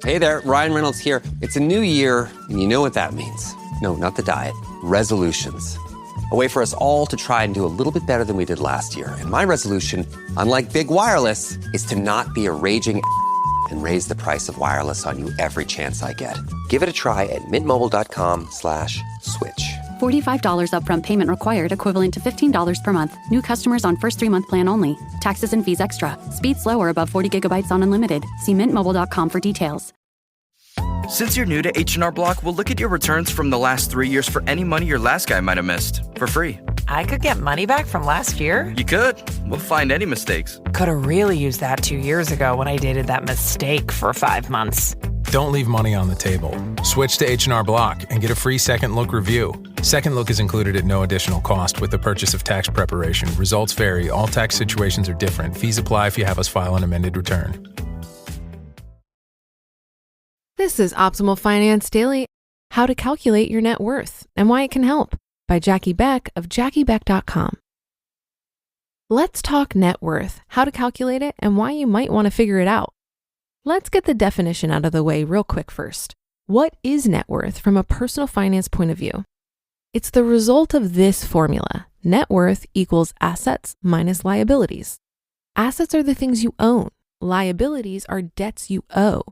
Hey there, Ryan Reynolds here. It's a new year, and you know what that means. No, not the diet. Resolutions. A way for us all to try and do a little bit better than we did last year. And my resolution, unlike big wireless, is to not be a raging and raise the price of wireless on you every chance I get. Give it a try at mintmobile.com/switch. $45 upfront payment required, equivalent to $15 per month. New customers on first 3-month plan only. Taxes and fees extra. Speed slower above 40 gigabytes on unlimited. See mintmobile.com for details. Since you're new to H&R Block, we'll look at your returns from the last 3 years for any money your last guy might have missed for free. I could get money back from last year? You could. We'll find any mistakes. Could have really used that 2 years ago when I dated that mistake for 5 months. Don't leave money on the table. Switch to H&R Block and get a free second look review. Second look is included at no additional cost with the purchase of tax preparation. Results vary. All tax situations are different. Fees apply if you have us file an amended return. This is Optimal Finance Daily, How to Calculate Your Net Worth and Why It Can Help by Jackie Beck of JackieBeck.com. Let's talk net worth, how to calculate it, and why you might want to figure it out. Let's get the definition out of the way real quick first. What is net worth from a personal finance point of view? It's the result of this formula. Net worth equals assets minus liabilities. Assets are the things you own. Liabilities are debts you owe.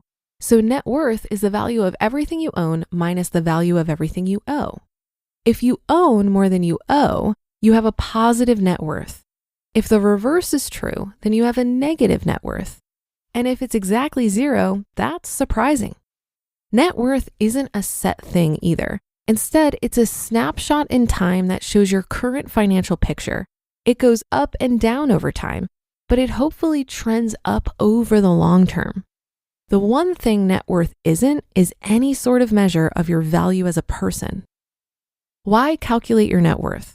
So net worth is the value of everything you own minus the value of everything you owe. If you own more than you owe, you have a positive net worth. If the reverse is true, then you have a negative net worth. And if it's exactly zero, that's surprising. Net worth isn't a set thing either. Instead, it's a snapshot in time that shows your current financial picture. It goes up and down over time, but it hopefully trends up over the long term. The one thing net worth isn't is any sort of measure of your value as a person. Why calculate your net worth?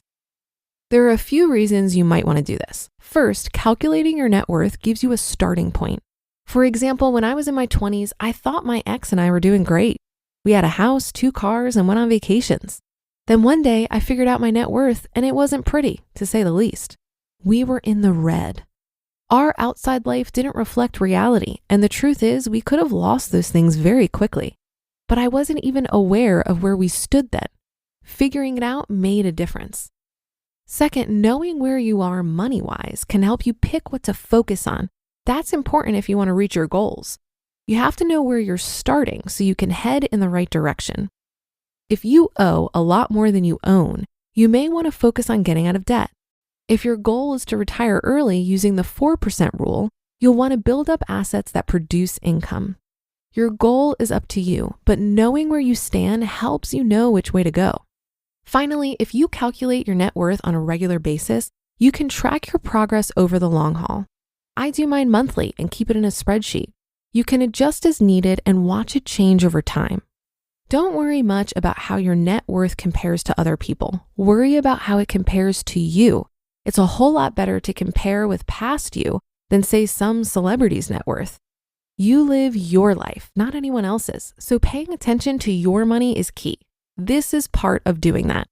There are a few reasons you might want to do this. First, calculating your net worth gives you a starting point. For example, when I was in my 20s, I thought my ex and I were doing great. We had a house, 2 cars, and went on vacations. Then one day I figured out my net worth and it wasn't pretty, to say the least. We were in the red. Our outside life didn't reflect reality, and the truth is we could have lost those things very quickly. But I wasn't even aware of where we stood then. Figuring it out made a difference. Second, knowing where you are money-wise can help you pick what to focus on. That's important if you want to reach your goals. You have to know where you're starting so you can head in the right direction. If you owe a lot more than you own, you may want to focus on getting out of debt. If your goal is to retire early using the 4% rule, you'll want to build up assets that produce income. Your goal is up to you, but knowing where you stand helps you know which way to go. Finally, if you calculate your net worth on a regular basis, you can track your progress over the long haul. I do mine monthly and keep it in a spreadsheet. You can adjust as needed and watch it change over time. Don't worry much about how your net worth compares to other people. Worry about how it compares to you. It's a whole lot better to compare with past you than say some celebrity's net worth. You live your life, not anyone else's. So paying attention to your money is key. This is part of doing that.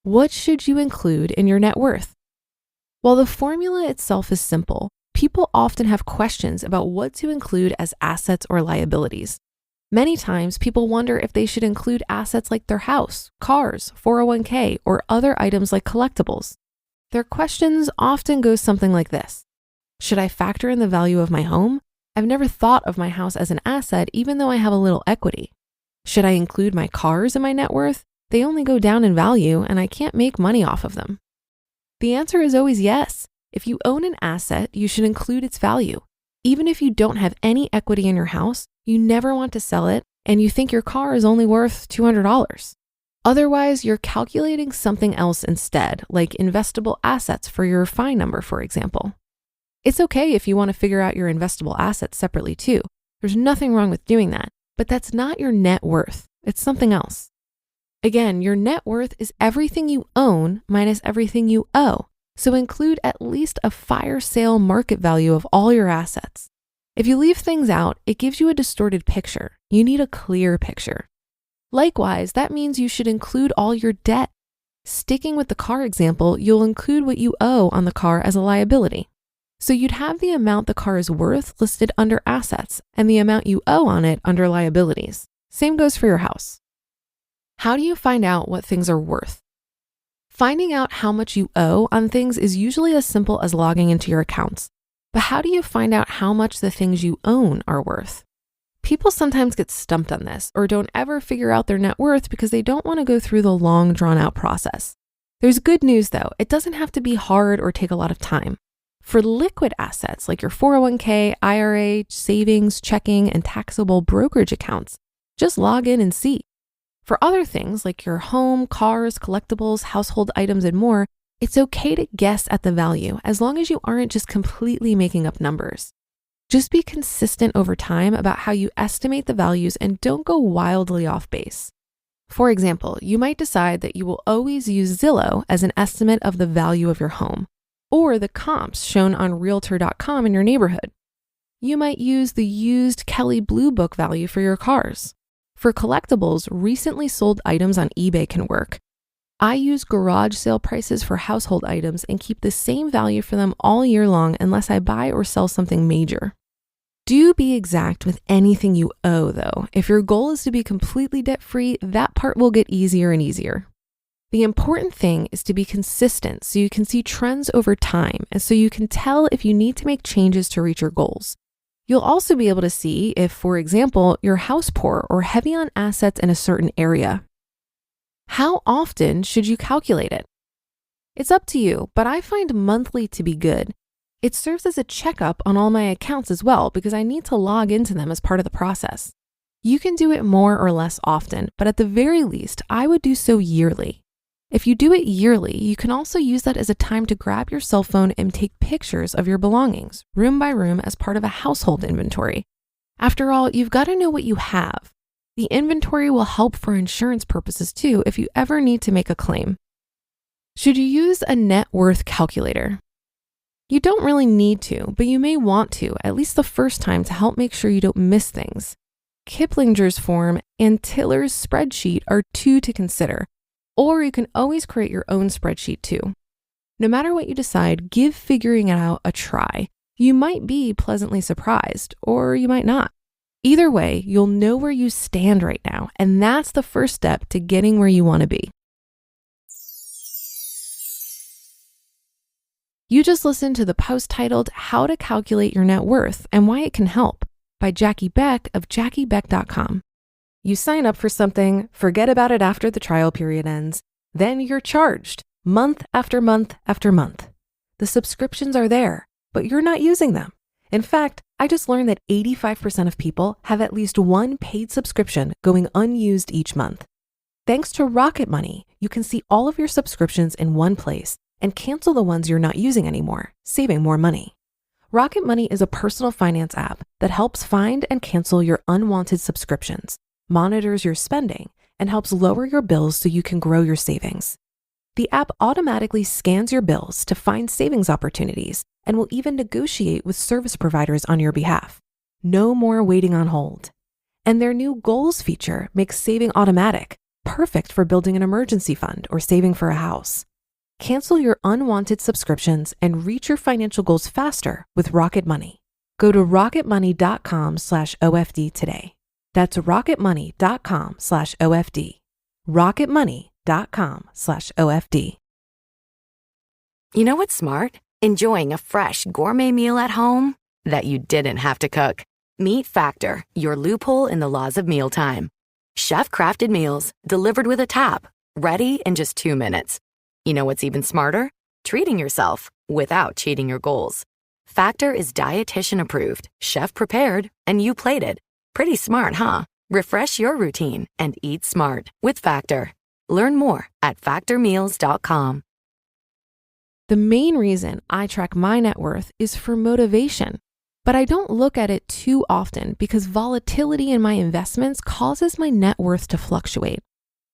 What should you include in your net worth? While the formula itself is simple, people often have questions about what to include as assets or liabilities. Many times, people wonder if they should include assets like their house, cars, 401k, or other items like collectibles. Their questions often go something like this. Should I factor in the value of my home? I've never thought of my house as an asset, even though I have a little equity. Should I include my cars in my net worth? They only go down in value, and I can't make money off of them. The answer is always yes. If you own an asset, you should include its value. Even if you don't have any equity in your house, you never want to sell it, and you think your car is only worth $200. Otherwise, you're calculating something else instead, like investable assets for your F.I.R.E number, for example. It's okay if you want to figure out your investable assets separately too. There's nothing wrong with doing that, but that's not your net worth. It's something else. Again, your net worth is everything you own minus everything you owe. So include at least a fire sale market value of all your assets. If you leave things out, it gives you a distorted picture. You need a clear picture. Likewise, that means you should include all your debt. Sticking with the car example, you'll include what you owe on the car as a liability. So you'd have the amount the car is worth listed under assets and the amount you owe on it under liabilities. Same goes for your house. How do you find out what things are worth? Finding out how much you owe on things is usually as simple as logging into your accounts. But how do you find out how much the things you own are worth? People sometimes get stumped on this or don't ever figure out their net worth because they don't want to go through the long, drawn-out process. There's good news though. It doesn't have to be hard or take a lot of time. For liquid assets like your 401k, IRA, savings, checking, and taxable brokerage accounts, just log in and see. For other things like your home, cars, collectibles, household items, and more, it's okay to guess at the value as long as you aren't just completely making up numbers. Just be consistent over time about how you estimate the values and don't go wildly off base. For example, you might decide that you will always use Zillow as an estimate of the value of your home, or the comps shown on Realtor.com in your neighborhood. You might use the used Kelley Blue Book value for your cars. For collectibles, recently sold items on eBay can work. I use garage sale prices for household items and keep the same value for them all year long unless I buy or sell something major. Do be exact with anything you owe though. If your goal is to be completely debt-free, that part will get easier and easier. The important thing is to be consistent so you can see trends over time and so you can tell if you need to make changes to reach your goals. You'll also be able to see if, for example, you're house poor or heavy on assets in a certain area. How often should you calculate it? It's up to you, but I find monthly to be good. It serves as a checkup on all my accounts as well because I need to log into them as part of the process. You can do it more or less often, but at the very least, I would do so yearly. If you do it yearly, you can also use that as a time to grab your cell phone and take pictures of your belongings, room by room, as part of a household inventory. After all, you've got to know what you have. The inventory will help for insurance purposes too if you ever need to make a claim. Should you use a net worth calculator? You don't really need to, but you may want to, at least the first time, to help make sure you don't miss things. Kiplinger's form and Tiller's spreadsheet are two to consider. Or you can always create your own spreadsheet too. No matter what you decide, give figuring it out a try. You might be pleasantly surprised, or you might not. Either way, you'll know where you stand right now, and that's the first step to getting where you want to be. You just listened to the post titled How to Calculate Your Net Worth and Why It Can Help by Jackie Beck of JackieBeck.com. You sign up for something, forget about it after the trial period ends, then you're charged month after month after month. The subscriptions are there, but you're not using them. In fact, I just learned that 85% of people have at least one paid subscription going unused each month. Thanks to Rocket Money, you can see all of your subscriptions in one place and cancel the ones you're not using anymore, saving more money. Rocket Money is a personal finance app that helps find and cancel your unwanted subscriptions, monitors your spending, and helps lower your bills so you can grow your savings. The app automatically scans your bills to find savings opportunities and will even negotiate with service providers on your behalf. No more waiting on hold. And their new goals feature makes saving automatic, perfect for building an emergency fund or saving for a house. Cancel your unwanted subscriptions and reach your financial goals faster with Rocket Money. Go to rocketmoney.com/OFD today. That's rocketmoney.com/OFD. rocketmoney.com/OFD. You know what's smart? Enjoying a fresh gourmet meal at home that you didn't have to cook. Meet Factor, your loophole in the laws of mealtime. Chef-crafted meals delivered with a tap, ready in just 2 minutes. You know what's even smarter? Treating yourself without cheating your goals. Factor is dietitian approved, chef prepared, and you plated. Pretty smart, huh? Refresh your routine and eat smart with Factor. Learn more at factormeals.com. The main reason I track my net worth is for motivation, but I don't look at it too often because volatility in my investments causes my net worth to fluctuate.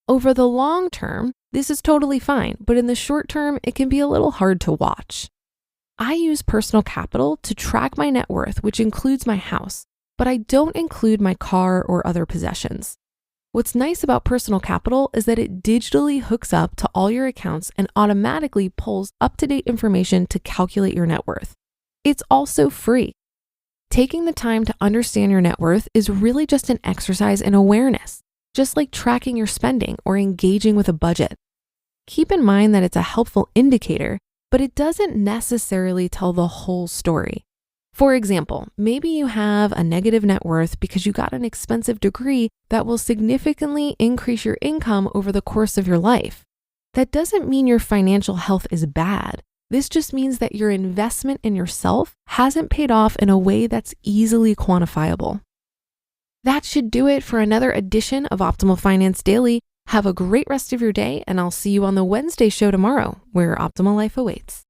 Over the long term, this is totally fine, but in the short term, it can be a little hard to watch. I use Personal Capital to track my net worth, which includes my house, but I don't include my car or other possessions. What's nice about Personal Capital is that it digitally hooks up to all your accounts and automatically pulls up-to-date information to calculate your net worth. It's also free. Taking the time to understand your net worth is really just an exercise in awareness, just like tracking your spending or engaging with a budget. Keep in mind that it's a helpful indicator, but it doesn't necessarily tell the whole story. For example, maybe you have a negative net worth because you got an expensive degree that will significantly increase your income over the course of your life. That doesn't mean your financial health is bad. This just means that your investment in yourself hasn't paid off in a way that's easily quantifiable. That should do it for another edition of Optimal Finance Daily. Have a great rest of your day, and I'll see you on the Wednesday show tomorrow, where Optimal Life awaits.